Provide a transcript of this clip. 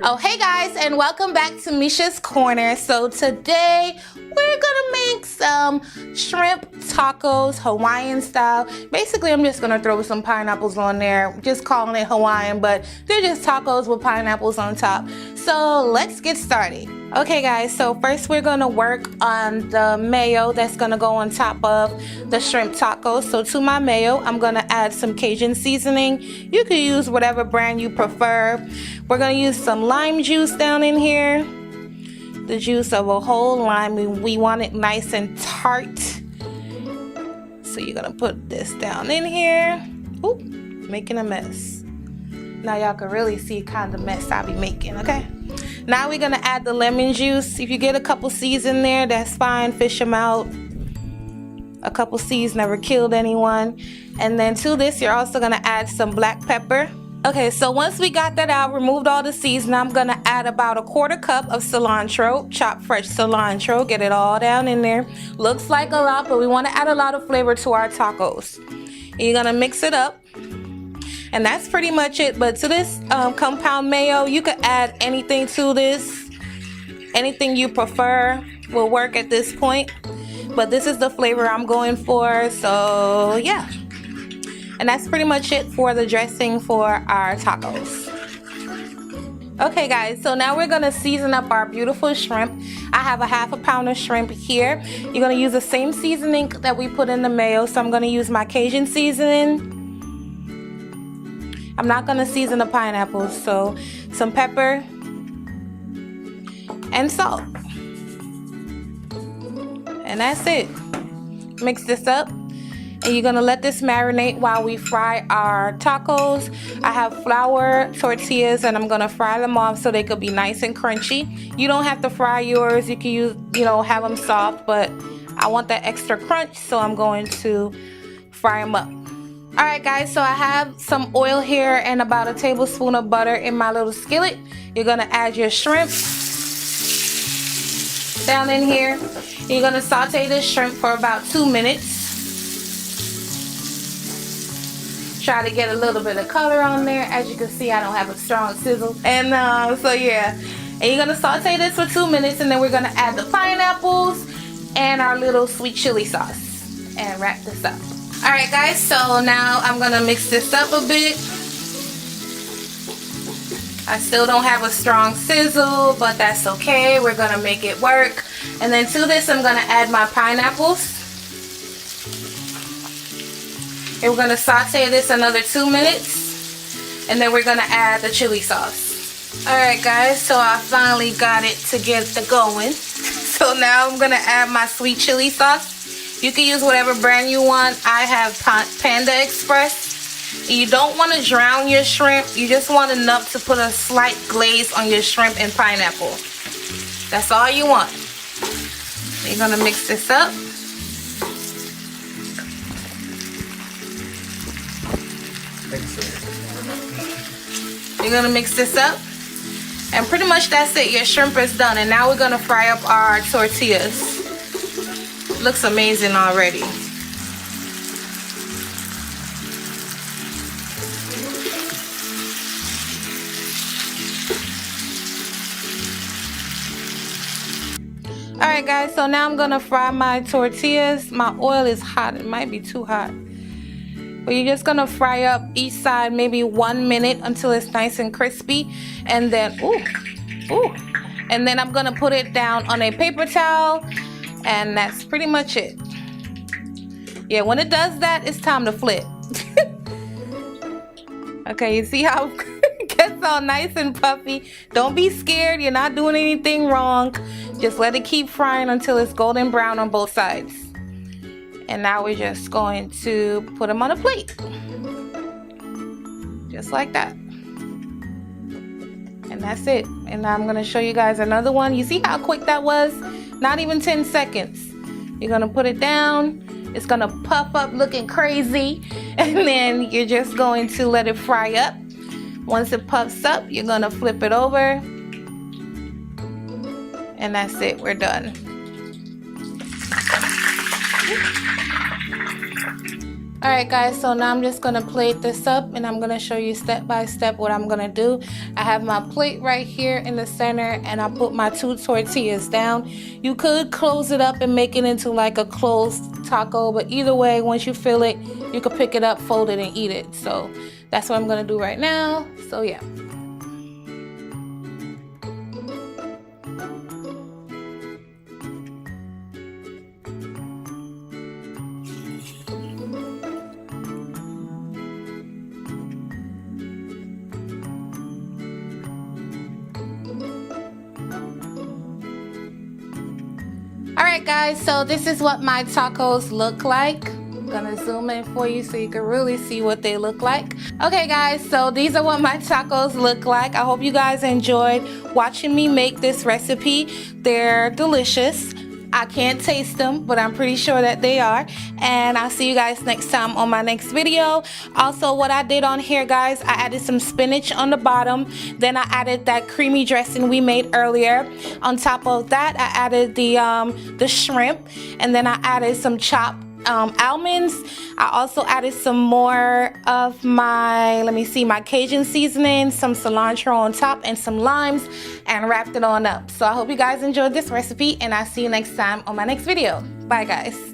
Oh, hey guys, and welcome back to Mesha's Corner. So today we're gonna make some shrimp tacos, Hawaiian style. Basically, I'm just gonna throw some pineapples on there, just calling it Hawaiian, but they're just tacos with pineapples on top. So let's get started. Okay guys, so first we're gonna work on the mayo that's gonna go on top of the shrimp tacos. So to my mayo, I'm gonna add some Cajun seasoning. You can use whatever brand you prefer. We're gonna use some lime juice down in here. The juice of a whole lime. We want it nice and tart. So you're gonna put this down in here. Ooh, making a mess. Now y'all can really see kind of mess I be making, okay? Now we're gonna add the lemon juice. If you get a couple C's in there, that's fine, fish them out. A couple C's never killed anyone. And then to this, you're also gonna add some black pepper. Okay, so once we got that out, removed all the seeds, now I'm gonna add about a 1/4 cup of cilantro, chopped fresh cilantro, get it all down in there. Looks like a lot, but we wanna add a lot of flavor to our tacos. And you're gonna mix it up. And that's pretty much it. But to this compound mayo, you could add anything to this. Anything you prefer will work at this point. But this is the flavor I'm going for, so yeah. And that's pretty much it for the dressing for our tacos. Okay guys, so now we're gonna season up our beautiful shrimp. I have a 1/2 pound of shrimp here. You're gonna use the same seasoning that we put in the mayo, so I'm gonna use my Cajun seasoning. I'm not gonna season the pineapples, so some pepper and salt. And that's it. Mix this up. And you're gonna let this marinate while we fry our tacos. I have flour tortillas and I'm gonna fry them off so they could be nice and crunchy. You don't have to fry yours. You can use, have them soft, but I want that extra crunch, so I'm going to fry them up. All right guys, so I have some oil here and about a tablespoon of butter in my little skillet. You're gonna add your shrimp down in here. You're gonna saute this shrimp for about 2 minutes. Try to get a little bit of color on there. As you can see, I don't have a strong sizzle. And so yeah, and you're gonna saute this for 2 minutes, and then we're gonna add the pineapples and our little sweet chili sauce and wrap this up. All right guys, so now I'm gonna mix this up a bit. I still don't have a strong sizzle, but that's okay. We're gonna make it work. And then to this, I'm gonna add my pineapples. And we're gonna saute this another 2 minutes. And then we're gonna add the chili sauce. All right guys, so I finally got it to get the going. So now I'm gonna add my sweet chili sauce. You can use whatever brand you want. I have Panda Express. You don't want to drown your shrimp. You just want enough to put a slight glaze on your shrimp and pineapple. That's all you want. You're gonna mix this up. You're gonna mix this up. And pretty much that's it. Your shrimp is done. And now we're gonna fry up our tortillas. Looks amazing already. Alright guys, so now I'm gonna fry my tortillas. My oil is hot, it might be too hot. But you're just gonna fry up each side maybe 1 minute until it's nice and crispy. And then, and then I'm gonna put it down on a paper towel. And that's pretty much it. Yeah, when it does that, it's time to flip. Okay, you see how it gets all nice and puffy? Don't be scared, you're not doing anything wrong. Just let it keep frying until it's golden brown on both sides. And now we're just going to put them on a plate. Just like that. And that's it. And now I'm gonna show you guys another one. You see how quick that was? Not even 10 seconds. You're gonna put it down. It's gonna puff up looking crazy. And then you're just going to let it fry up. Once it puffs up, you're gonna flip it over. And that's it, we're done. Alright guys, so now I'm just gonna plate this up and I'm gonna show you step by step what I'm gonna do. I have my plate right here in the center and I put my 2 tortillas down. You could close it up and make it into like a closed taco, but either way, once you fill it, you can pick it up, fold it, and eat it. So that's what I'm gonna do right now. So yeah. Alright guys, so this is what my tacos look like. I'm gonna zoom in for you so you can really see what they look like. Okay guys, so these are what my tacos look like. I hope you guys enjoyed watching me make this recipe. They're delicious. I can't taste them, but I'm pretty sure that they are. And I'll see you guys next time on my next video. Also, what I did on here, guys, I added some spinach on the bottom. Then I added that creamy dressing we made earlier. On top of that, I added the shrimp. And then I added some chopped almonds. I also added some more of my, let me see, my Cajun seasoning, some cilantro on top, and some limes, and wrapped it on up. So I hope you guys enjoyed this recipe, and I'll see you next time on my next video. Bye guys.